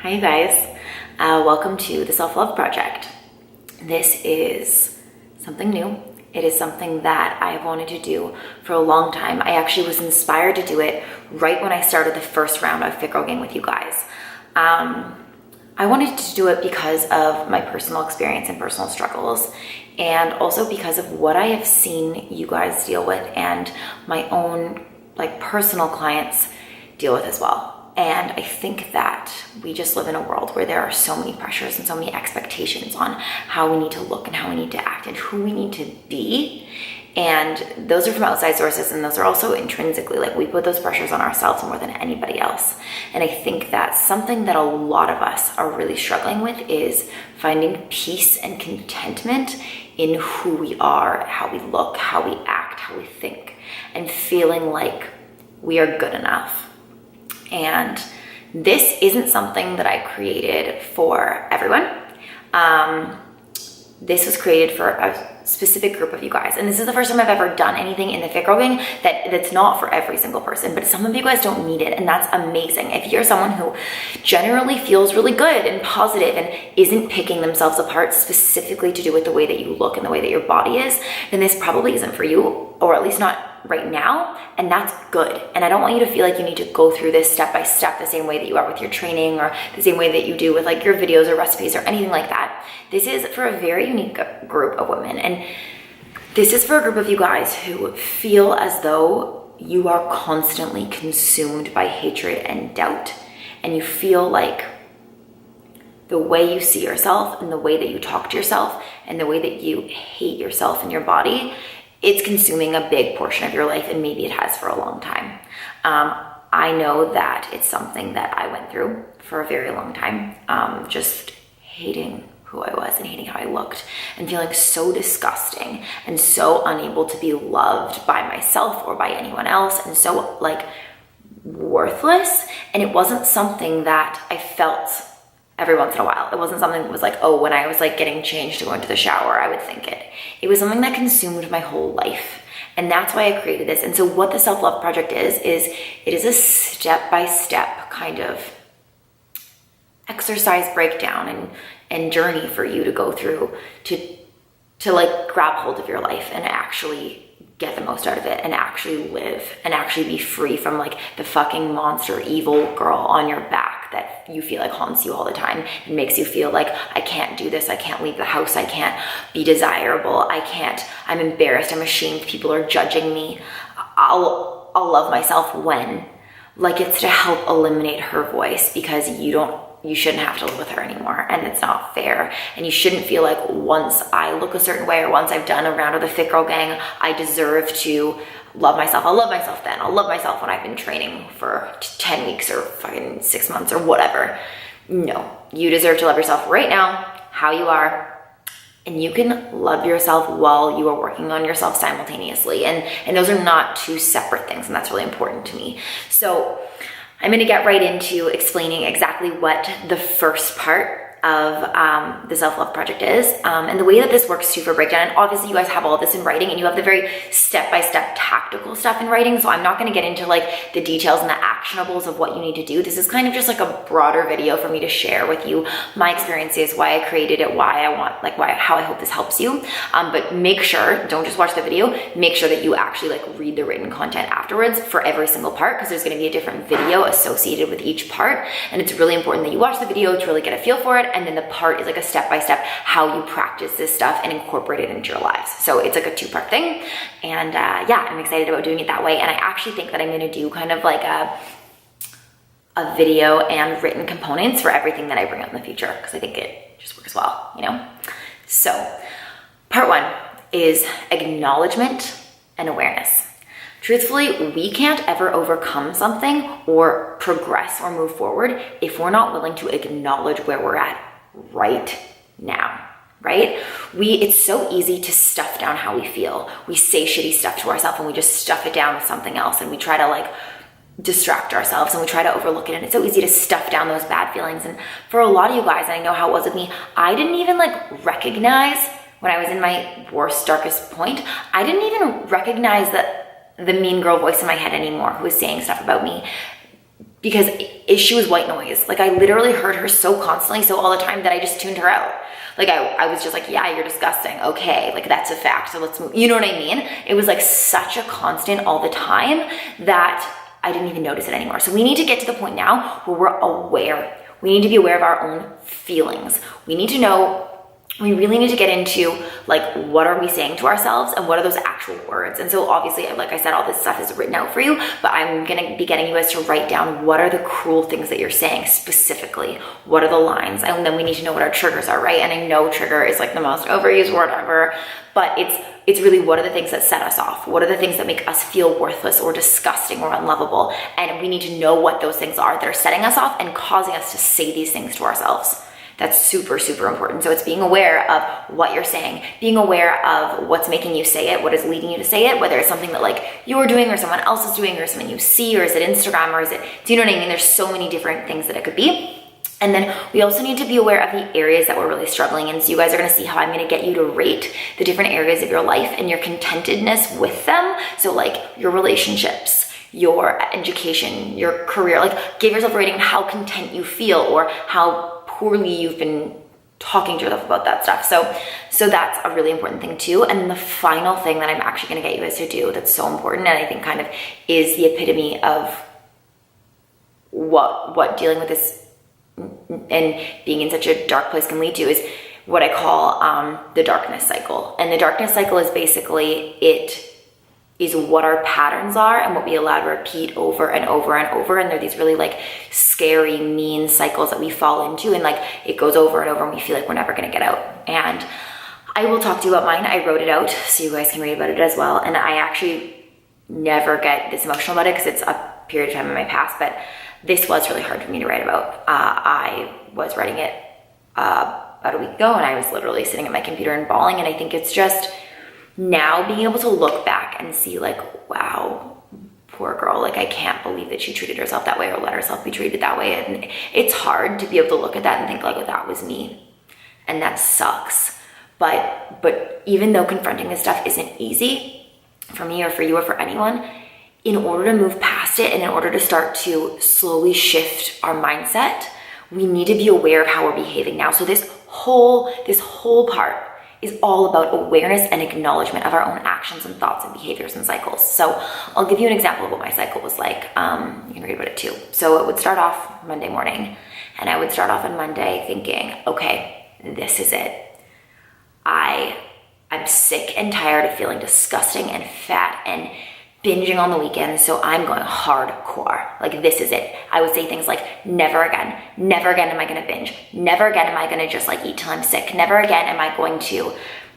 Hi you guys, welcome to the Self-Love Project. This is something new. It is something that I have wanted to do for a long time. I actually was inspired to do it right when I started the first round of Fit Girl Gang with you guys. I wanted to do it because of my personal experience and personal struggles, and also because of what I have seen you guys deal with and my own personal clients deal with as well. And I think that we just live in a world where there are so many pressures and so many expectations on how we need to look and how we need to act and who we need to be. And those are from outside sources, and those are also intrinsically, we put those pressures on ourselves more than anybody else. And I think that something that a lot of us are really struggling with is finding peace and contentment in who we are, how we look, how we act, how we think, and feeling like we are good enough. And this isn't something that I created for everyone. This was created for a specific group of you guys. And this is the first time I've ever done anything in the Fit Girl Gang that's not for every single person, but some of you guys don't need it, and that's amazing. If you're someone who generally feels really good and positive and isn't picking themselves apart specifically to do with the way that you look and the way that your body is, then this probably isn't for you, or at least not right now, and that's good. And I don't want you to feel like you need to go through this step by step the same way that you are with your training, or the same way that you do with your videos or recipes or anything like that. This is for a very unique group of women, and this is for a group of you guys who feel as though you are constantly consumed by hatred and doubt, and you feel like the way you see yourself and the way that you talk to yourself and the way that you hate yourself and your body, it's consuming a big portion of your life, and maybe it has for a long time. I know that it's something that I went through for a very long time, just hating who I was and hating how I looked and feeling so disgusting and so unable to be loved by myself or by anyone else, and so worthless. And it wasn't something that I felt every once in a while. It wasn't something that was when I was getting changed to go into the shower, I would think it. It was something that consumed my whole life. And that's why I created this. And so what the Self-Love Project is it is a step-by-step kind of exercise breakdown and journey for you to go through to grab hold of your life and actually get the most out of it and actually live and actually be free from the fucking monster evil girl on your back that you feel haunts you all the time and makes you feel I can't do this, I can't leave the house, I can't be desirable, I'm embarrassed, I'm ashamed, people are judging me. I'll love myself when. It's to help eliminate her voice, because you shouldn't have to live with her anymore, and it's not fair. And you shouldn't feel once I look a certain way or once I've done a round of the Fit Girl Gang, I deserve to love myself. I'll love myself then. I'll love myself when I've been training for 10 weeks or fucking 6 months or whatever. No, you deserve to love yourself right now, how you are. And you can love yourself while you are working on yourself simultaneously. And those are not two separate things, and that's really important to me. So I'm going to get right into explaining exactly what the first part of the Self-Love Project is, and the way that this works too for breakdown. And obviously you guys have all of this in writing, and you have the very step-by-step tactical stuff in writing, so I'm not going to get into the details and the actionables of what you need to do. This is kind of just a broader video for me to share with you my experiences, why I created it, why I want, how I hope this helps you. But make sure, don't just watch the video, make sure that you actually read the written content afterwards for every single part, because there's going to be a different video associated with each part, and it's really important that you watch the video to really get a feel for it. And then the part is a step-by-step how you practice this stuff and incorporate it into your lives. So it's a two-part thing. And yeah, I'm excited about doing it that way. And I actually think that I'm going to do kind of a video and written components for everything that I bring up in the future, because I think it just works well, So part one is acknowledgement and awareness. Truthfully, we can't ever overcome something or progress or move forward if we're not willing to acknowledge where we're at right now, right? It's so easy to stuff down how we feel. We say shitty stuff to ourselves and we just stuff it down with something else, and we try to distract ourselves and we try to overlook it, and it's so easy to stuff down those bad feelings. And for a lot of you guys, and I know how it was with me, I didn't even recognize when I was in my worst, darkest point, I didn't even recognize that the mean girl voice in my head anymore who was saying stuff about me because she was white noise. Like I literally heard her so constantly, so all the time that I just tuned her out. Like I was just like, yeah, you're disgusting. Okay, like that's a fact. So let's move. You know what I mean? It was like such a constant all the time that I didn't even notice it anymore. So we need to get to the point now where we're aware. We need to be aware of our own feelings. We need to know, we really need to get into like, what are we saying to ourselves and what are those actual words? And so obviously, like I said, all this stuff is written out for you, but I'm gonna be getting you guys to write down what are the cruel things that you're saying specifically. What are the lines? And then we need to know what our triggers are, right? And I know trigger is like the most overused word ever, but it's really, what are the things that set us off? What are the things that make us feel worthless or disgusting or unlovable? And we need to know what those things are that are setting us off and causing us to say these things to ourselves. That's super, super important. So it's being aware of what you're saying, being aware of what's making you say it, what is leading you to say it, whether it's something that like you're doing or someone else is doing or something you see, or is it Instagram, or is it, do you know what I mean? There's so many different things that it could be. And then we also need to be aware of the areas that we're really struggling in. So you guys are gonna see how I'm gonna get you to rate the different areas of your life and your contentedness with them. So like your relationships, your education, your career, like give yourself a rating on how content you feel or how poorly you've been talking to yourself about that stuff. So that's a really important thing too. And then the final thing that I'm actually gonna get you guys to do that's so important, and I think kind of is the epitome of what dealing with this and being in such a dark place can lead to, is what I call the darkness cycle. And the darkness cycle is basically, it is what our patterns are and what we allow to repeat over and over and over. And they're these really like scary, mean cycles that we fall into, and like it goes over and over and we feel like we're never gonna get out. And I will talk to you about mine. I wrote it out so you guys can read about it as well. And I actually never get this emotional about it because it's a period of time in my past, but this was really hard for me to write about. I was writing it about a week ago, and I was literally sitting at my computer and bawling. And I think it's just now being able to look back and see like, wow, poor girl, like I can't believe that she treated herself that way or let herself be treated that way. And it's hard to be able to look at that and think like, oh, that was me, and that sucks. But even though confronting this stuff isn't easy for me or for you or for anyone, in order to move past it and in order to start to slowly shift our mindset, we need to be aware of how we're behaving now. So this whole part is all about awareness and acknowledgement of our own actions and thoughts and behaviors and cycles. So I'll give you an example of what my cycle was like. You can read about it too. So it would start off Monday morning, and I would start off on Monday thinking, okay, this is it. I'm sick and tired of feeling disgusting and fat and binging on the weekends, so I'm going hardcore. Like, this is it. I would say things like, never again am I gonna binge. Never again am I gonna just like eat till I'm sick. Never again am I going to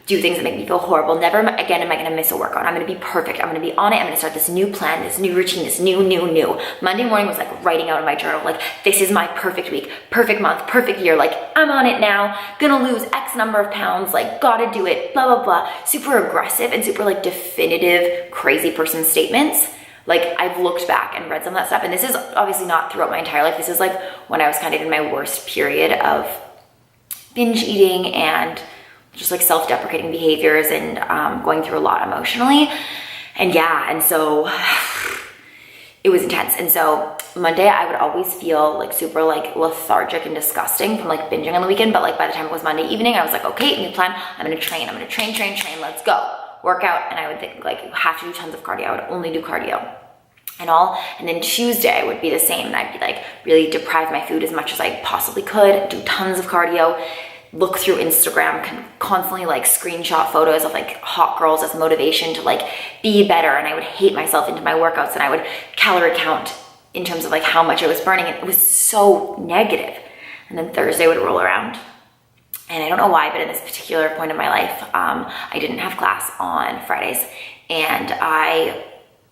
do things that make me feel horrible. Never again am I gonna miss a workout. I'm gonna be perfect. I'm gonna be on it. I'm gonna start this new plan, this new routine, this new. Monday morning was like writing out in my journal, like, this is my perfect week, perfect month, perfect year. Like, I'm on it now, gonna lose X number of pounds, like, gotta do it, blah, blah, blah. Super aggressive and super like definitive, crazy person statements. Like, I've looked back and read some of that stuff, and this is obviously not throughout my entire life. This is like when I was kind of in my worst period of binge eating and just like self-deprecating behaviors and going through a lot emotionally. And so it was intense. And so Monday I would always feel like super like lethargic and disgusting from like binging on the weekend. But like by the time it was Monday evening, I was like, okay, new plan. I'm gonna train, let's go. Work out. And I would think like, have to do tons of cardio. I would only do cardio and all. And then Tuesday would be the same. And I'd be like, really deprive my food as much as I possibly could, do tons of cardio, look through Instagram, constantly like screenshot photos of like hot girls as motivation to like be better. And I would hate myself into my workouts, and I would calorie count in terms of like how much I was burning. And it was so negative. And then Thursday would roll around, and I don't know why, but in this particular point in my life, I didn't have class on Fridays, and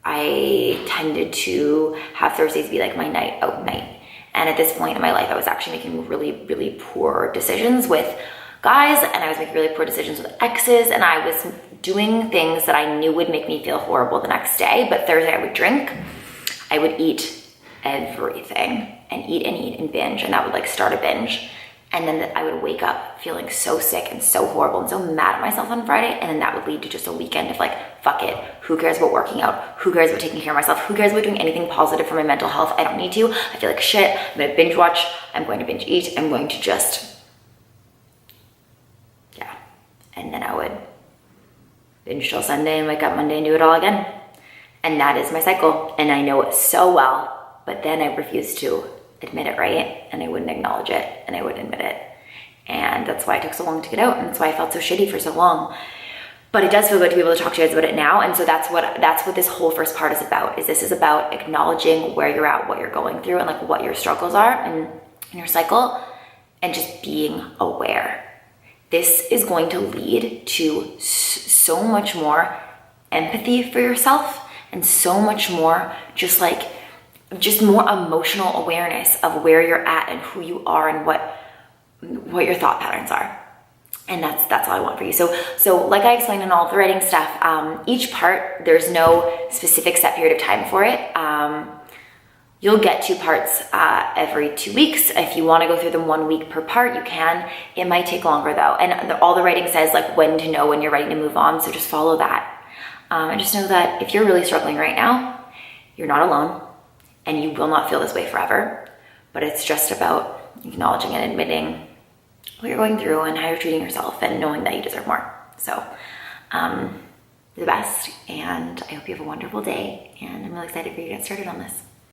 I tended to have Thursdays be like my night out night. And at this point in my life, I was actually making really, really poor decisions with guys, and I was making really poor decisions with exes, and I was doing things that I knew would make me feel horrible the next day. But Thursday I would drink, I would eat everything, and eat and binge, and that would like start a binge. And then I would wake up feeling so sick and so horrible and so mad at myself on Friday. And then that would lead to just a weekend of like, fuck it. Who cares about working out? Who cares about taking care of myself? Who cares about doing anything positive for my mental health? I don't need to. I feel like shit. I'm going to binge watch. I'm going to binge eat. I'm going to just, yeah. And then I would binge till Sunday and wake up Monday and do it all again. And that is my cycle. And I know it so well, but then I refuse to admit it, right? And I wouldn't acknowledge it, and I wouldn't admit it. And that's why it took so long to get out, and that's why I felt so shitty for so long. But it does feel good to be able to talk to you guys about it now. And so that's what this whole first part is about, is this is about acknowledging where you're at, what you're going through, and like what your struggles are in your cycle, and just being aware. This is going to lead to so much more empathy for yourself, and so much more just more emotional awareness of where you're at and who you are and what your thought patterns are. And that's all I want for you. So like I explained in all the writing stuff, each part, there's no specific set period of time for it. You'll get 2 parts every 2 weeks. If you want to go through them 1 week per part, you can. It might take longer though. And all the writing says like when to know when you're ready to move on. So just follow that. And just know that if you're really struggling right now, you're not alone. And you will not feel this way forever, but it's just about acknowledging and admitting what you're going through and how you're treating yourself and knowing that you deserve more. So, the best, and I hope you have a wonderful day, and I'm really excited for you to get started on this.